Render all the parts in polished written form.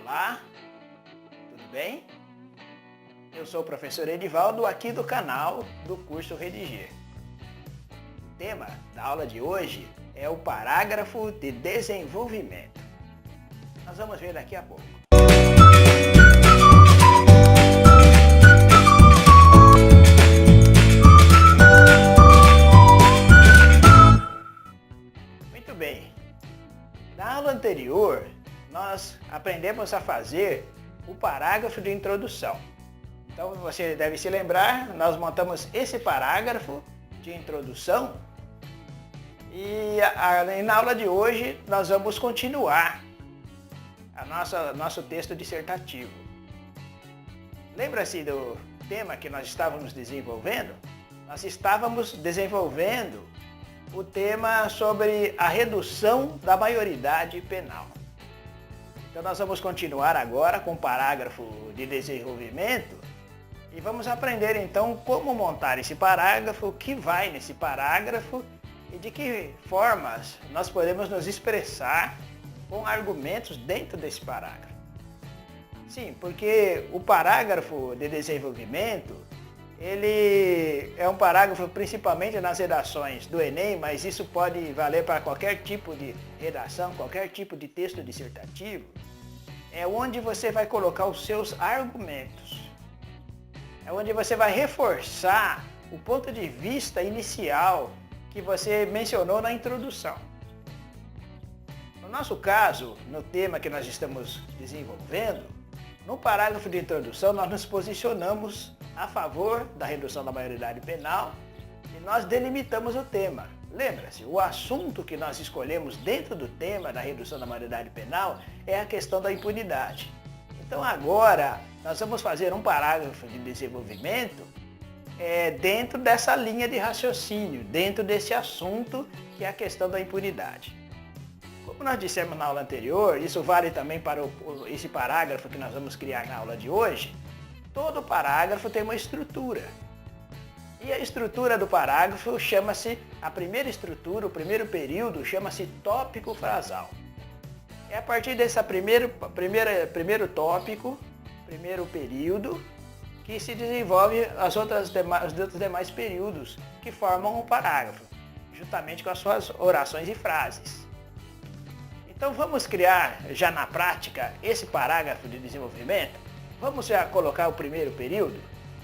Olá, tudo bem? Eu sou o professor Edivaldo, aqui do canal do curso Redigir. O tema da aula de hoje é o parágrafo de desenvolvimento. Nós vamos ver daqui a pouco. Muito bem. Na aula anterior, nós aprendemos a fazer o parágrafo de introdução. Então você deve se lembrar, nós montamos esse parágrafo de introdução e na aula de hoje nós vamos continuar nosso texto dissertativo. Lembra-se do tema que nós estávamos desenvolvendo? Nós estávamos desenvolvendo o tema sobre a redução da maioridade penal. Então nós vamos continuar agora com o parágrafo de desenvolvimento e vamos aprender então como montar esse parágrafo, o que vai nesse parágrafo e de que formas nós podemos nos expressar com argumentos dentro desse parágrafo. Sim, porque o parágrafo de desenvolvimento, ele é um parágrafo principalmente nas redações do Enem, mas isso pode valer para qualquer tipo de redação, qualquer tipo de texto dissertativo, é onde você vai colocar os seus argumentos. É onde você vai reforçar o ponto de vista inicial que você mencionou na introdução. No nosso caso, no tema que nós estamos desenvolvendo, no parágrafo de introdução nós nos posicionamos a favor da redução da maioridade penal e nós delimitamos o tema. Lembra-se, o assunto que nós escolhemos dentro do tema da redução da maioridade penal é a questão da impunidade. Então agora nós vamos fazer um parágrafo de desenvolvimento dentro dessa linha de raciocínio, dentro desse assunto que é a questão da impunidade. Como nós dissemos na aula anterior, isso vale também para esse parágrafo que nós vamos criar na aula de hoje, todo parágrafo tem uma estrutura. E a estrutura do parágrafo chama-se, a primeira estrutura, o primeiro período, chama-se tópico frasal. É a partir desse primeiro tópico, primeiro período, que se desenvolve os demais períodos que formam o parágrafo, juntamente com as suas orações e frases. Então vamos criar já na prática esse parágrafo de desenvolvimento? Vamos já colocar o primeiro período?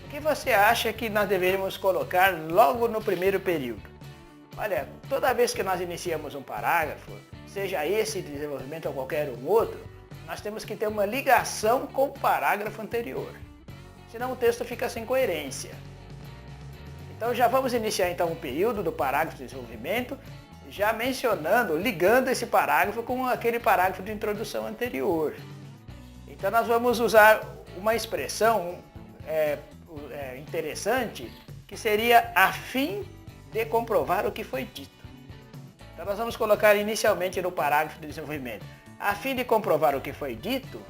O que você acha que nós deveríamos colocar logo no primeiro período? Olha, toda vez que nós iniciamos um parágrafo, seja esse de desenvolvimento ou qualquer um outro, nós temos que ter uma ligação com o parágrafo anterior. Senão o texto fica sem coerência. Então já vamos iniciar então um período do parágrafo de desenvolvimento, já mencionando, ligando esse parágrafo com aquele parágrafo de introdução anterior. Então nós vamos usar uma expressão interessante, que seria a fim de comprovar o que foi dito. Então nós vamos colocar inicialmente no parágrafo de desenvolvimento, a fim de comprovar o que foi dito,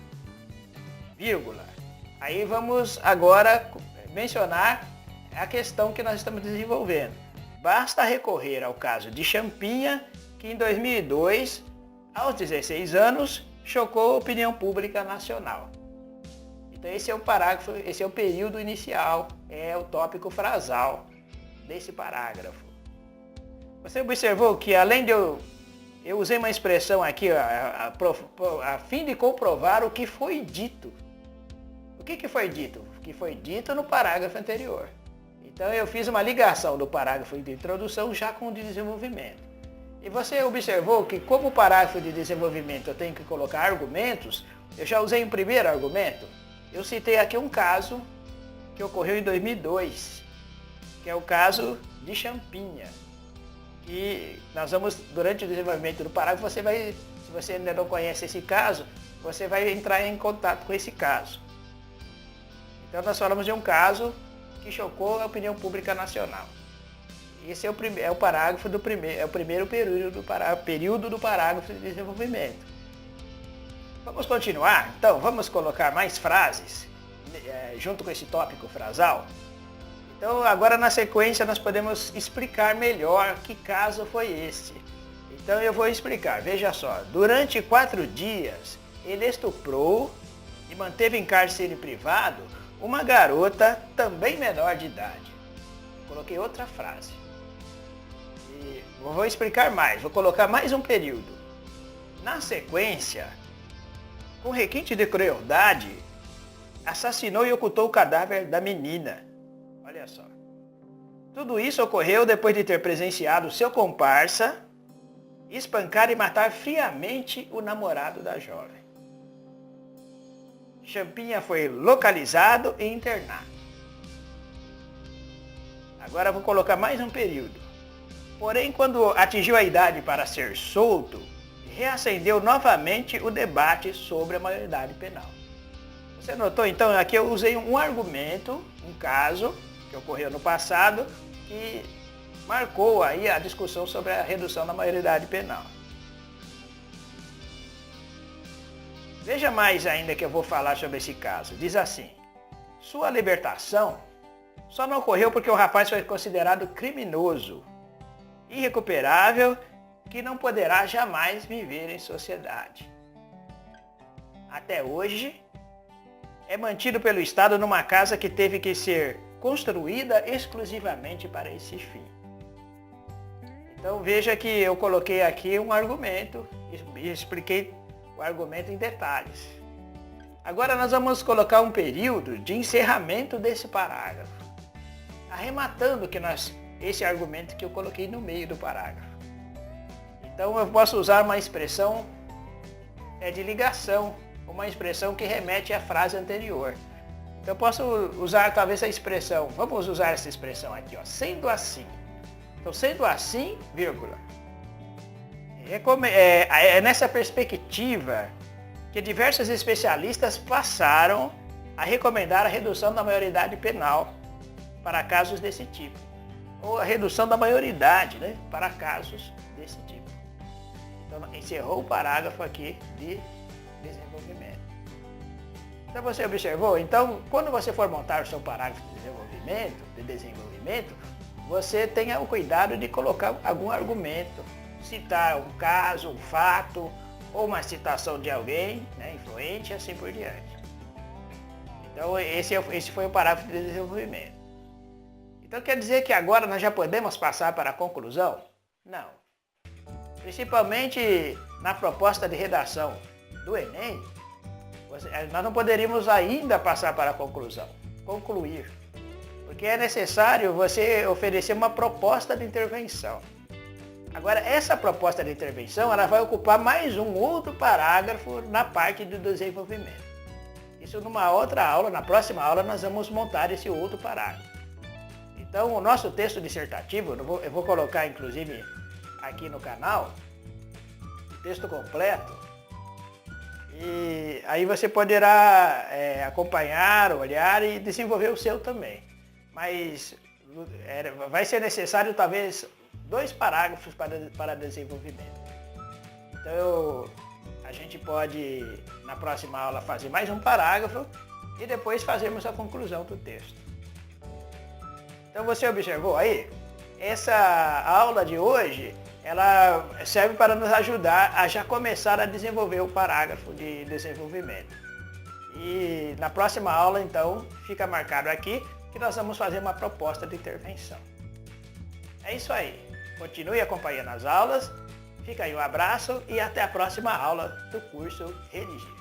vírgula. Aí vamos agora mencionar a questão que nós estamos desenvolvendo. Basta recorrer ao caso de Champinha, que em 2002, aos 16 anos, chocou a opinião pública nacional. Então esse é o parágrafo, esse é o período inicial, é o tópico frasal desse parágrafo. Você observou que além de eu usei uma expressão aqui, a fim de comprovar o que foi dito. O que foi dito? O que foi dito no parágrafo anterior. Então eu fiz uma ligação do parágrafo de introdução já com o de desenvolvimento. E você observou que como o parágrafo de desenvolvimento eu tenho que colocar argumentos, eu já usei um primeiro argumento. Eu citei aqui um caso que ocorreu em 2002, que é o caso de Champinha. E nós vamos, durante o desenvolvimento do parágrafo, se você ainda não conhece esse caso, você vai entrar em contato com esse caso. Então nós falamos de um caso que chocou a opinião pública nacional. Esse é o parágrafo do primeiro período do parágrafo de desenvolvimento. Vamos continuar? Então, vamos colocar mais frases junto com esse tópico frasal. Então, agora na sequência nós podemos explicar melhor que caso foi esse. Então eu vou explicar, veja só. Durante 4 dias, ele estuprou e manteve em cárcere privado uma garota também menor de idade. Coloquei outra frase. E vou explicar mais, vou colocar mais um período. Na sequência, com requinte de crueldade, assassinou e ocultou o cadáver da menina. Olha só. Tudo isso ocorreu depois de ter presenciado seu comparsa espancar e matar friamente o namorado da jovem. Champinha foi localizado e internado. Agora vou colocar mais um período. Porém, quando atingiu a idade para ser solto, reacendeu novamente o debate sobre a maioridade penal. Você notou, então, aqui eu usei um argumento, um caso que ocorreu no passado, que marcou aí a discussão sobre a redução da maioridade penal. Veja mais ainda que eu vou falar sobre esse caso. Diz assim: sua libertação só não ocorreu porque o rapaz foi considerado criminoso, irrecuperável, que não poderá jamais viver em sociedade. Até hoje, é mantido pelo Estado numa casa que teve que ser construída exclusivamente para esse fim. Então veja que eu coloquei aqui um argumento e expliquei o argumento em detalhes. Agora nós vamos colocar um período de encerramento desse parágrafo, arrematando esse argumento que eu coloquei no meio do parágrafo. Então eu posso usar uma expressão de ligação, uma expressão que remete à frase anterior. Então eu posso usar talvez a expressão, vamos usar essa expressão aqui, ó, sendo assim. Então, sendo assim, vírgula. É nessa perspectiva que diversos especialistas passaram a recomendar a redução da maioridade penal para casos desse tipo. Ou a redução da maioridade, né, para casos desse tipo. Então, encerrou o parágrafo aqui de desenvolvimento. Então, você observou? Então, quando você for montar o seu parágrafo de desenvolvimento, você tenha o cuidado de colocar algum argumento, citar um caso, um fato, ou uma citação de alguém, né, influente, e assim por diante. Então, esse foi o parágrafo de desenvolvimento. Então, quer dizer que agora nós já podemos passar para a conclusão? Não. Principalmente na proposta de redação do Enem, nós não poderíamos ainda passar para a conclusão, concluir. Porque é necessário você oferecer uma proposta de intervenção. Agora, essa proposta de intervenção, ela vai ocupar mais um outro parágrafo na parte do desenvolvimento. Isso numa outra aula, na próxima aula, nós vamos montar esse outro parágrafo. Então, o nosso texto dissertativo, eu vou colocar, inclusive, aqui no canal, o texto completo, e aí você poderá acompanhar, olhar e desenvolver o seu também. Mas vai ser necessário talvez 2 parágrafos para desenvolvimento. Então a gente pode na próxima aula fazer mais um parágrafo e depois fazermos a conclusão do texto. Então você observou aí? Essa aula de hoje, ela serve para nos ajudar a já começar a desenvolver o parágrafo de desenvolvimento. E na próxima aula, então, fica marcado aqui que nós vamos fazer uma proposta de intervenção. É isso aí. Continue acompanhando as aulas. Fica aí um abraço e até a próxima aula do curso Redigir.